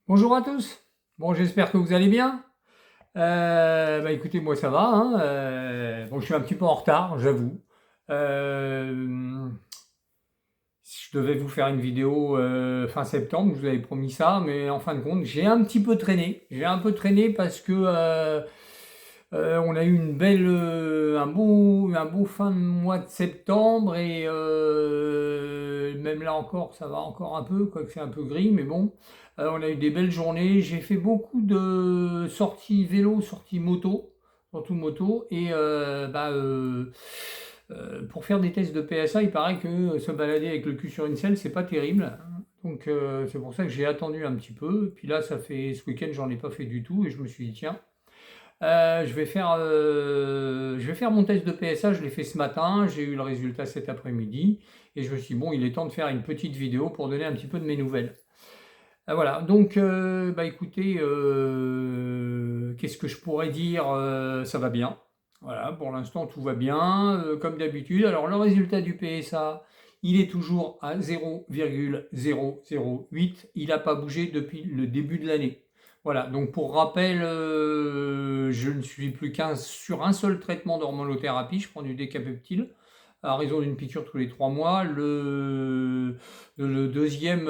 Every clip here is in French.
Bonjour à tous. Bon, j'espère que vous allez bien. Écoutez, moi ça va, hein. Bon, je suis un petit peu en retard, j'avoue. Euh, je devais vous faire une vidéo fin septembre, je vous avais promis ça, mais en fin de compte, j'ai un petit peu traîné. J'ai un peu traîné parce que on a eu un beau fin de mois de septembre et même là encore, ça va encore un peu, quoique c'est un peu gris, mais bon, on a eu des belles journées. J'ai fait beaucoup de sorties vélo, sorties moto, surtout moto, et pour faire des tests de PSA, il paraît que se balader avec le cul sur une selle, c'est pas terrible. Donc c'est pour ça que j'ai attendu un petit peu. Puis là, ça fait ce week-end, j'en ai pas fait du tout, et je me suis dit tiens. Je vais faire mon test de PSA, je l'ai fait ce matin, j'ai eu le résultat cet après-midi, et je me suis dit, bon, il est temps de faire une petite vidéo pour donner un petit peu de mes nouvelles. Voilà, donc, écoutez, qu'est-ce que je pourrais dire? Ça va bien. Voilà, pour l'instant, tout va bien, comme d'habitude. Alors, le résultat du PSA, il est toujours à 0,008. Il n'a pas bougé depuis le début de l'année. Voilà, donc pour rappel, je ne suis plus sur un seul traitement d'hormonothérapie. Je prends du décapeptyl à raison d'une piqûre tous les 3 mois. Le deuxième,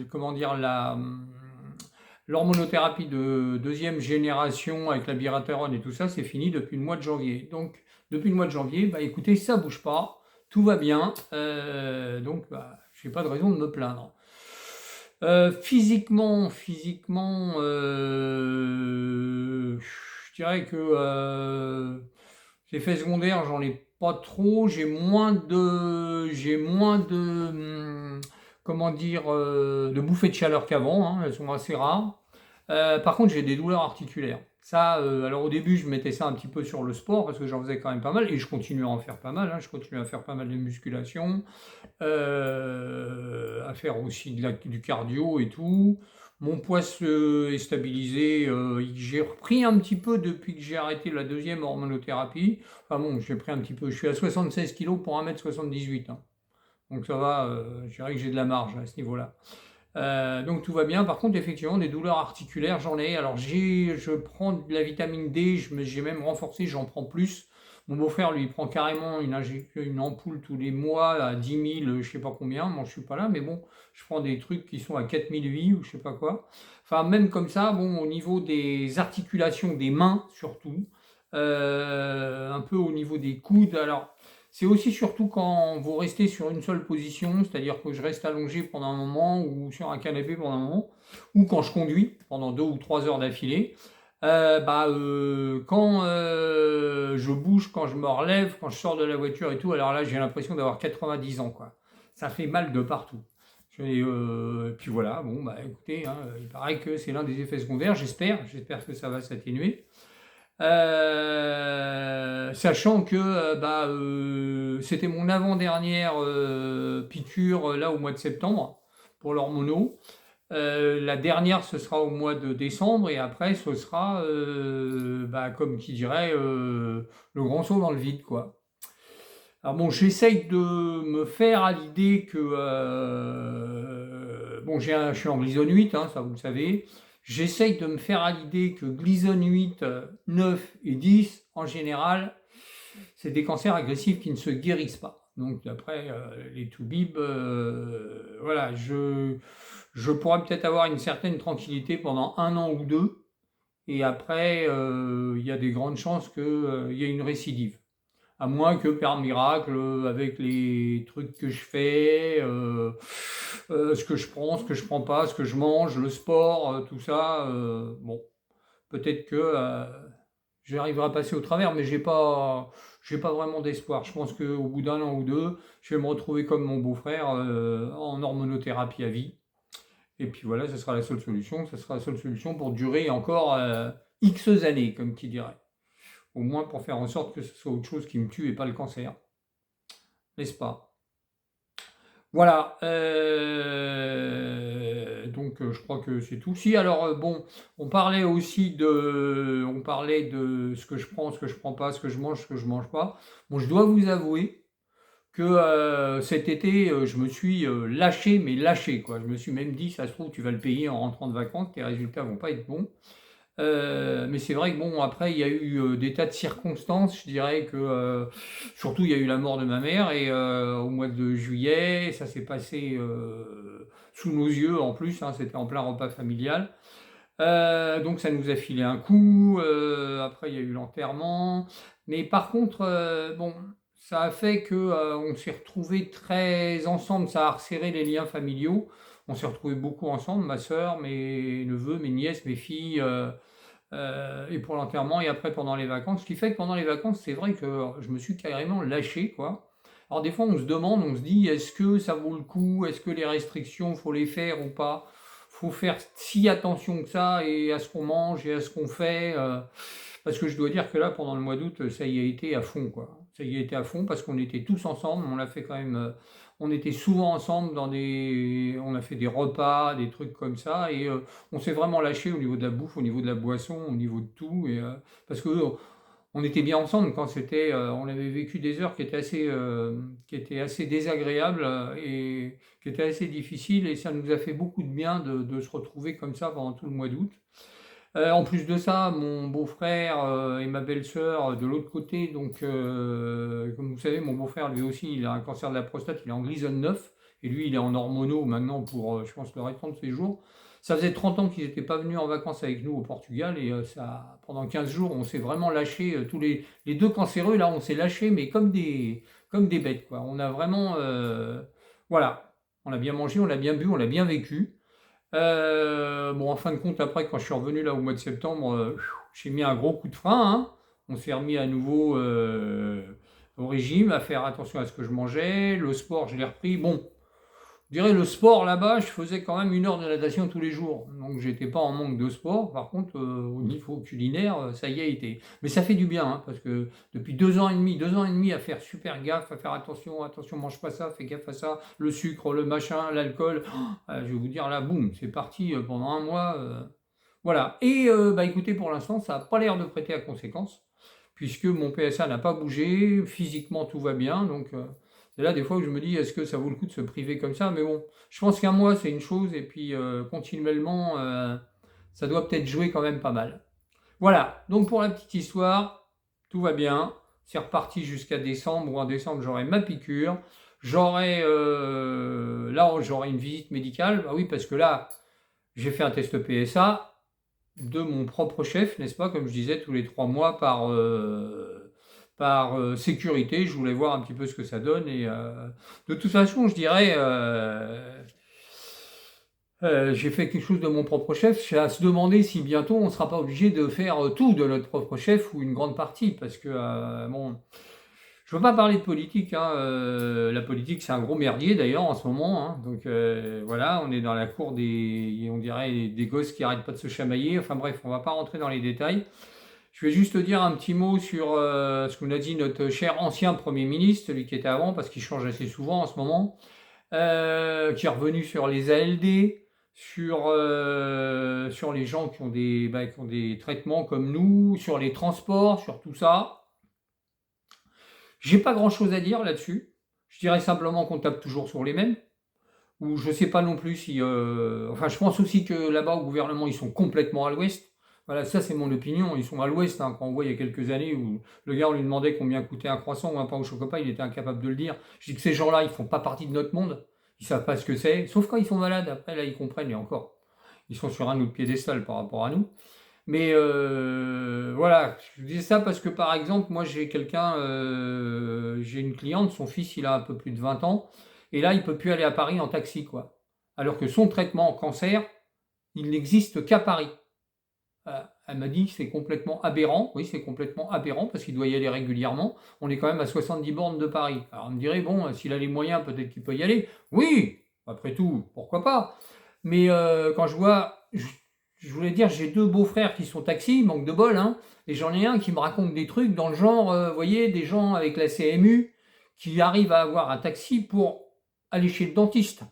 comment dire, l'hormonothérapie de deuxième génération avec la biratérone et tout ça, c'est fini depuis le mois de janvier. Donc, depuis le mois de janvier, écoutez, ça bouge pas, tout va bien, donc je n'ai pas de raison de me plaindre. Physiquement, je dirais que l'effet secondaire, j'en ai pas trop. Comment dire, de bouffées de chaleur qu'avant, hein. Elles sont assez rares. Par contre, j'ai des douleurs articulaires. Ça, alors au début, je mettais ça un petit peu sur le sport parce que j'en faisais quand même pas mal et je continue à en faire pas mal, hein. Je continue à faire pas mal de musculation, à faire aussi du cardio et tout. Mon poids est stabilisé. J'ai repris un petit peu depuis que j'ai arrêté la deuxième hormonothérapie. Enfin bon, j'ai pris un petit peu. Je suis à 76 kilos pour 1,78 m, hein. Donc ça va, je dirais que j'ai de la marge à ce niveau-là. Donc tout va bien. Par contre, effectivement, des douleurs articulaires, j'en ai. Alors je prends de la vitamine D, j'ai même renforcé, j'en prends plus. Mon beau-frère, lui, il prend carrément une ampoule tous les mois à 10 000, je sais pas combien. Moi, je suis pas là, mais bon, je prends des trucs qui sont à 4 008 ou je sais pas quoi. Enfin, même comme ça, bon, au niveau des articulations des mains, surtout, un peu au niveau des coudes. Alors, c'est aussi surtout quand vous restez sur une seule position, c'est-à-dire que je reste allongé pendant un moment ou sur un canapé pendant un moment, ou quand je conduis pendant 2 ou 3 heures d'affilée. Quand je bouge, quand je me relève, quand je sors de la voiture et tout, alors là j'ai l'impression d'avoir 90 ans, quoi. Ça fait mal de partout. Puis voilà, bon écoutez, hein, il paraît que c'est l'un des effets secondaires, j'espère que ça va s'atténuer. Sachant que c'était mon avant-dernière piqûre là au mois de septembre pour l'hormono. La dernière ce sera au mois de décembre et après ce sera comme qui dirait le grand saut dans le vide, quoi. Alors bon, j'essaye de me faire à l'idée que je suis en Gleason 8, hein, ça vous le savez. J'essaye de me faire à l'idée que Gleason 8, 9 et 10, en général, c'est des cancers agressifs qui ne se guérissent pas. Donc d'après les toubibs, voilà, je pourrais peut-être avoir une certaine tranquillité pendant 1 an ou 2, et après, il y a des grandes chances qu'il y ait une récidive. À moins que par miracle, avec les trucs que je fais, ce que je prends, ce que je prends pas, ce que je mange, le sport, tout ça, bon, peut-être que j'arriverai à passer au travers, mais j'ai pas vraiment d'espoir. Je pense qu'au bout d'1 an ou 2, je vais me retrouver comme mon beau-frère en hormonothérapie à vie. Et puis voilà, ce sera la seule solution. Ce sera la seule solution pour durer encore X années, comme qui dirait. Au moins pour faire en sorte que ce soit autre chose qui me tue et pas le cancer. N'est-ce pas? Voilà. Donc je crois que c'est tout. Si, alors bon, on parlait de ce que je prends, ce que je prends pas, ce que je mange pas. Bon, je dois vous avouer que cet été, je me suis lâché, mais lâché, quoi. Je me suis même dit, ça se trouve, tu vas le payer en rentrant de vacances, tes résultats vont pas être bons. Mais c'est vrai que bon, après, il y a eu des tas de circonstances. Je dirais que surtout, il y a eu la mort de ma mère et au mois de juillet, ça s'est passé sous nos yeux en plus, hein, c'était en plein repas familial. Donc ça nous a filé un coup. Après, il y a eu l'enterrement. Mais par contre, bon, ça a fait que on s'est retrouvés très ensemble. Ça a resserré les liens familiaux. On s'est retrouvés beaucoup ensemble, ma sœur, mes neveux, mes nièces, mes filles, et pour l'enterrement et après pendant les vacances. Ce qui fait que pendant les vacances, c'est vrai que je me suis carrément lâché, quoi. Alors des fois, on se demande, on se dit, est-ce que ça vaut le coup? Est-ce que les restrictions, faut les faire ou pas? Faut faire si attention que ça et à ce qu'on mange et à ce qu'on fait. Parce que je dois dire que là, pendant le mois d'août, ça y a été à fond, quoi. Ça y a été à fond parce qu'on était tous ensemble. On l'a fait quand même. On était souvent ensemble dans des. On a fait des repas, des trucs comme ça. Et on s'est vraiment lâché au niveau de la bouffe, au niveau de la boisson, au niveau de tout. Et, parce que on était bien ensemble quand c'était. On avait vécu des heures qui étaient assez désagréables et qui étaient assez difficiles. Et ça nous a fait beaucoup de bien de se retrouver comme ça pendant tout le mois d'août. En plus de ça, mon beau-frère et ma belle-sœur de l'autre côté, donc comme vous savez, mon beau-frère lui aussi, il a un cancer de la prostate, il est en Gleason 9, et lui il est en hormonaux maintenant pour, je pense, le restant de ses jours. Ça faisait 30 ans qu'ils n'étaient pas venus en vacances avec nous au Portugal, et ça, pendant 15 jours, on s'est vraiment lâchés, tous les deux cancéreux, là, on s'est lâchés, mais comme des bêtes, quoi. On a vraiment, voilà, on a bien mangé, on a bien bu, on a bien vécu. Bon, en fin de compte, après, quand je suis revenu là au mois de septembre, j'ai mis un gros coup de frein, hein. On s'est remis à nouveau au régime, à faire attention à ce que je mangeais. Le sport, je l'ai repris. Bon, je dirais le sport là-bas, je faisais quand même 1 heure de natation tous les jours. Donc j'étais pas en manque de sport. Par contre, au niveau culinaire, ça y a été. Mais ça fait du bien, hein, parce que depuis 2 ans et demi à faire super gaffe, à faire attention, attention, mange pas ça, fais gaffe à ça, le sucre, le machin, l'alcool. Je vais vous dire là, boum, c'est parti pendant un mois. Voilà. Et bah écoutez, pour l'instant, ça n'a pas l'air de prêter à conséquence, puisque mon PSA n'a pas bougé, physiquement tout va bien, donc c'est là des fois où je me dis, est-ce que ça vaut le coup de se priver comme ça? Mais bon, je pense qu'un mois c'est une chose, et puis continuellement, ça doit peut-être jouer quand même pas mal. Voilà, donc pour la petite histoire, tout va bien, c'est reparti jusqu'à décembre, ou en décembre j'aurai ma piqûre, là j'aurai une visite médicale, bah oui parce que là j'ai fait un test PSA, de mon propre chef, n'est-ce pas? Comme je disais, tous les 3 mois par sécurité, je voulais voir un petit peu ce que ça donne. Et de toute façon, je dirais, j'ai fait quelque chose de mon propre chef. C'est à se demander si bientôt on ne sera pas obligé de faire tout de notre propre chef ou une grande partie. Parce que, bon, je ne veux pas parler de politique, hein. La politique, c'est un gros merdier d'ailleurs en ce moment, hein. Donc voilà, on est dans la cour on dirait, des gosses qui arrêtent pas de se chamailler. Enfin bref, on ne va pas rentrer dans les détails. Je vais juste dire un petit mot sur ce qu'on a dit notre cher ancien Premier ministre, celui qui était avant, parce qu'il change assez souvent en ce moment, qui est revenu sur les ALD, sur les gens qui ont des traitements comme nous, sur les transports, sur tout ça. J'ai pas grand chose à dire là-dessus. Je dirais simplement qu'on tape toujours sur les mêmes. Ou je sais pas non plus si. Enfin, je pense aussi que là-bas, au gouvernement, ils sont complètement à l'ouest. Voilà, ça c'est mon opinion. Ils sont à l'ouest, hein. Quand on voit il y a quelques années où le gars, on lui demandait combien coûtait un croissant ou un pain au chocolat, il était incapable de le dire. Je dis que ces gens-là, ils font pas partie de notre monde. Ils savent pas ce que c'est. Sauf quand ils sont malades. Après, là, ils comprennent. Et encore, ils sont sur un autre piédestal par rapport à nous. Mais voilà, je dis ça parce que par exemple, moi j'ai une cliente, son fils il a un peu plus de 20 ans, et là il peut plus aller à Paris en taxi, quoi. Alors que son traitement en cancer, il n'existe qu'à Paris. Elle m'a dit que c'est complètement aberrant, oui c'est complètement aberrant parce qu'il doit y aller régulièrement, on est quand même à 70 bornes de Paris. Alors on me dirait, bon, s'il a les moyens, peut-être qu'il peut y aller. Oui, après tout, pourquoi pas. Mais quand je vois, je voulais dire, j'ai 2 beaux-frères qui sont taxis, manque de bol, hein, et j'en ai un qui me raconte des trucs dans le genre, vous voyez, des gens avec la CMU qui arrivent à avoir un taxi pour aller chez le dentiste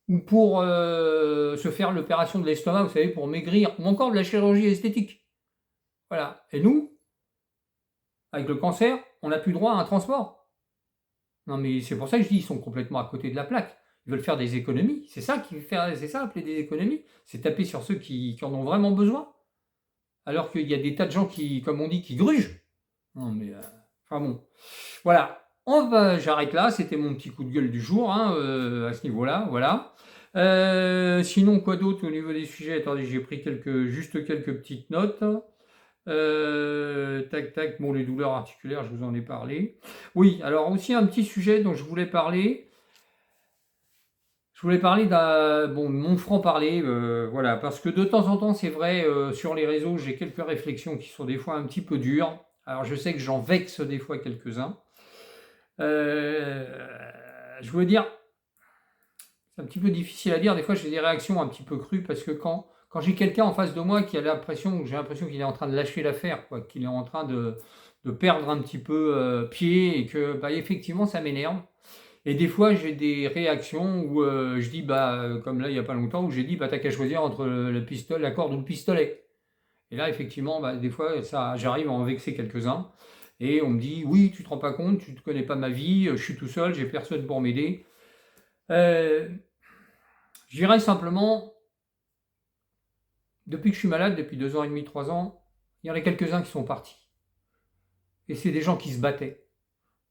ou pour se faire l'opération de l'estomac, vous savez, pour maigrir, ou encore de la chirurgie esthétique. Voilà. Et nous, avec le cancer, on n'a plus droit à un transport. Non, mais c'est pour ça que je dis, ils sont complètement à côté de la plaque. Ils veulent faire des économies. C'est ça appeler des économies. C'est taper sur ceux qui en ont vraiment besoin. Alors qu'il y a des tas de gens qui, comme on dit, qui grugent. Non, mais enfin bon. Voilà. J'arrête là. C'était mon petit coup de gueule du jour, hein, à ce niveau-là. Voilà. Sinon, quoi d'autre au niveau des sujets? Attendez, j'ai pris juste quelques petites notes. Tac, tac. Bon, les douleurs articulaires, je vous en ai parlé. Oui, alors aussi un petit sujet dont je voulais parler. Je voulais parler de mon franc-parler, voilà, parce que de temps en temps, c'est vrai, sur les réseaux, j'ai quelques réflexions qui sont des fois un petit peu dures. Alors, je sais que j'en vexe des fois quelques-uns. Je veux dire, c'est un petit peu difficile à dire. Des fois, j'ai des réactions un petit peu crues parce que quand j'ai quelqu'un en face de moi qui a j'ai l'impression qu'il est en train de lâcher l'affaire, quoi, qu'il est en train de perdre un petit peu pied et que, bah, effectivement, ça m'énerve. Et des fois, j'ai des réactions où je dis, comme là, il n'y a pas longtemps, où j'ai dit, t'as qu'à choisir entre la corde ou le pistolet. Et là, effectivement, des fois, j'arrive à en vexer quelques-uns. Et on me dit, oui, tu te rends pas compte, tu ne connais pas ma vie, je suis tout seul, j'ai personne pour m'aider. Je dirais simplement, depuis que je suis malade, depuis 2 ans et demi, 3 ans, il y en a quelques-uns qui sont partis. Et c'est des gens qui se battaient.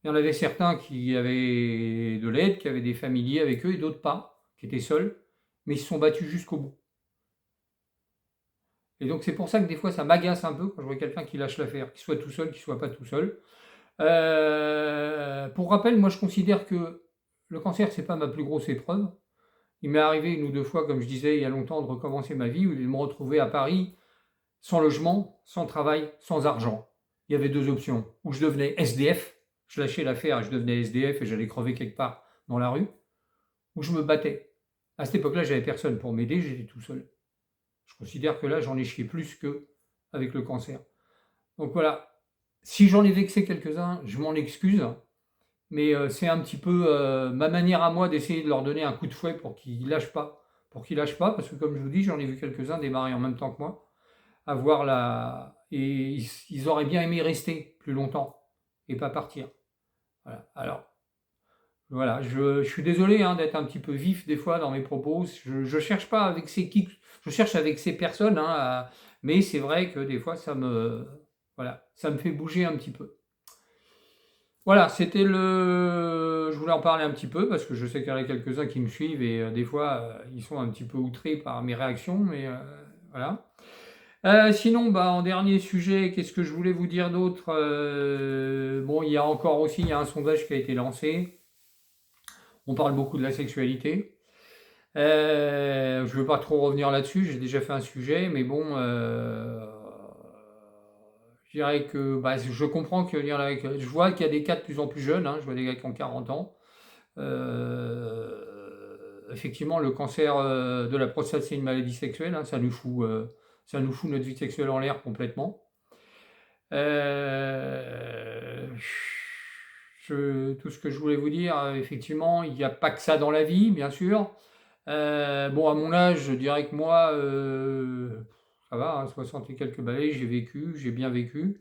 Il y en avait certains qui avaient de l'aide, qui avaient des familiers avec eux, et d'autres pas, qui étaient seuls, mais ils se sont battus jusqu'au bout. Et donc c'est pour ça que des fois ça m'agace un peu quand je vois quelqu'un qui lâche l'affaire, qu'il soit tout seul, qu'il soit pas tout seul. Pour rappel, moi je considère que le cancer, c'est pas ma plus grosse épreuve. Il m'est arrivé 1 ou 2 fois, comme je disais il y a longtemps, de recommencer ma vie, où de me retrouver à Paris, sans logement, sans travail, sans argent. Il y avait 2 options. Ou je devenais SDF, je lâchais l'affaire et je devenais SDF et j'allais crever quelque part dans la rue, ou je me battais. À cette époque-là, j'avais personne pour m'aider, j'étais tout seul. Je considère que là, j'en ai chié plus qu'avec le cancer. Donc voilà, si j'en ai vexé quelques-uns, je m'en excuse, mais c'est un petit peu ma manière à moi d'essayer de leur donner un coup de fouet pour qu'ils ne lâchent pas. Parce que comme je vous dis, j'en ai vu quelques-uns démarrer en même temps que moi, et ils auraient bien aimé rester plus longtemps et pas partir. Voilà. Alors, voilà, je suis désolé d'être un petit peu vif des fois dans mes propos. Je cherche pas avec je cherche avec ces personnes, mais c'est vrai que des fois ça me fait bouger un petit peu. Voilà, je voulais en parler un petit peu parce que je sais qu'il y en a quelques-uns qui me suivent et des fois ils sont un petit peu outrés par mes réactions, mais voilà. Sinon, en dernier sujet, qu'est-ce que je voulais vous dire d'autre? Bon, il y a un sondage qui a été lancé. On parle beaucoup de la sexualité. Je ne veux pas trop revenir là-dessus, j'ai déjà fait un sujet, mais bon, je dirais que je comprends qu'il y en a. Je vois qu'il y a des cas de plus en plus jeunes, je vois des gars qui ont 40 ans. Effectivement, le cancer de la prostate, c'est une maladie sexuelle, ça nous fout notre vie sexuelle en l'air complètement. Tout ce que je voulais vous dire, effectivement, il n'y a pas que ça dans la vie, bien sûr. Bon, à mon âge, je dirais que moi, ça va, 60 et quelques balais, j'ai bien vécu.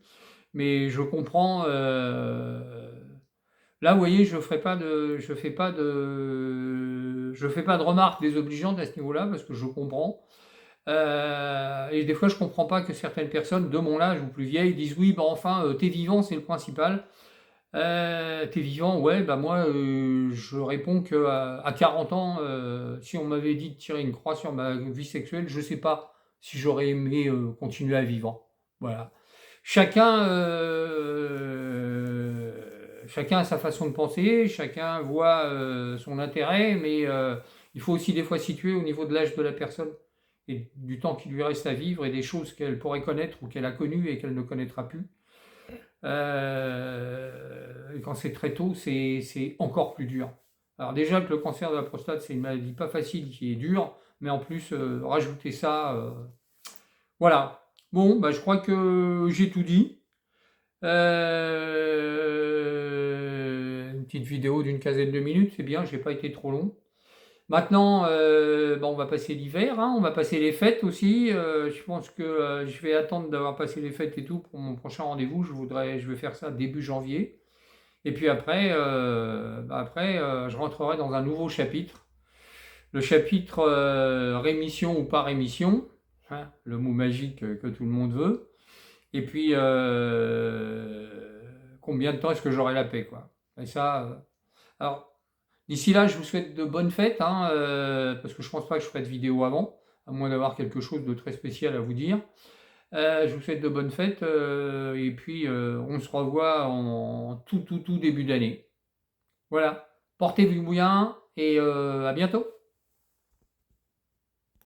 Mais je comprends. Là, vous voyez, je fais pas de remarques désobligeantes à ce niveau-là parce que je comprends. Et des fois, je comprends pas que certaines personnes de mon âge ou plus vieilles disent oui, enfin, t'es vivant, c'est le principal. T'es vivant, ouais, moi, je réponds que à 40 ans, si on m'avait dit de tirer une croix sur ma vie sexuelle, je sais pas si j'aurais aimé continuer à vivre. Voilà. Chacun a sa façon de penser, chacun voit son intérêt, mais il faut aussi des fois situer au niveau de l'âge de la personne et du temps qui lui reste à vivre et des choses qu'elle pourrait connaître ou qu'elle a connues et qu'elle ne connaîtra plus. Et quand c'est très tôt, c'est encore plus dur. Alors déjà que le cancer de la prostate, c'est une maladie pas facile qui est dure, mais en plus, rajouter ça, voilà. Bon, je crois que j'ai tout dit. Une petite vidéo d'une quinzaine de minutes, c'est bien, j'ai pas été trop long. Maintenant, on va passer l'hiver, on va passer les fêtes aussi. Je pense que je vais attendre d'avoir passé les fêtes et tout pour mon prochain rendez-vous. Je vais faire ça début janvier. Et puis après, je rentrerai dans un nouveau chapitre. Le chapitre rémission ou pas rémission, hein, le mot magique que tout le monde veut. Et puis, combien de temps est-ce que j'aurai la paix, quoi. Et ça, alors, d'ici là, je vous souhaite de bonnes fêtes, hein, parce que je pense pas que je ferai de vidéo avant, à moins d'avoir quelque chose de très spécial à vous dire. Je vous souhaite de bonnes fêtes, et puis on se revoit en tout début d'année. Voilà, portez-vous bien et à bientôt.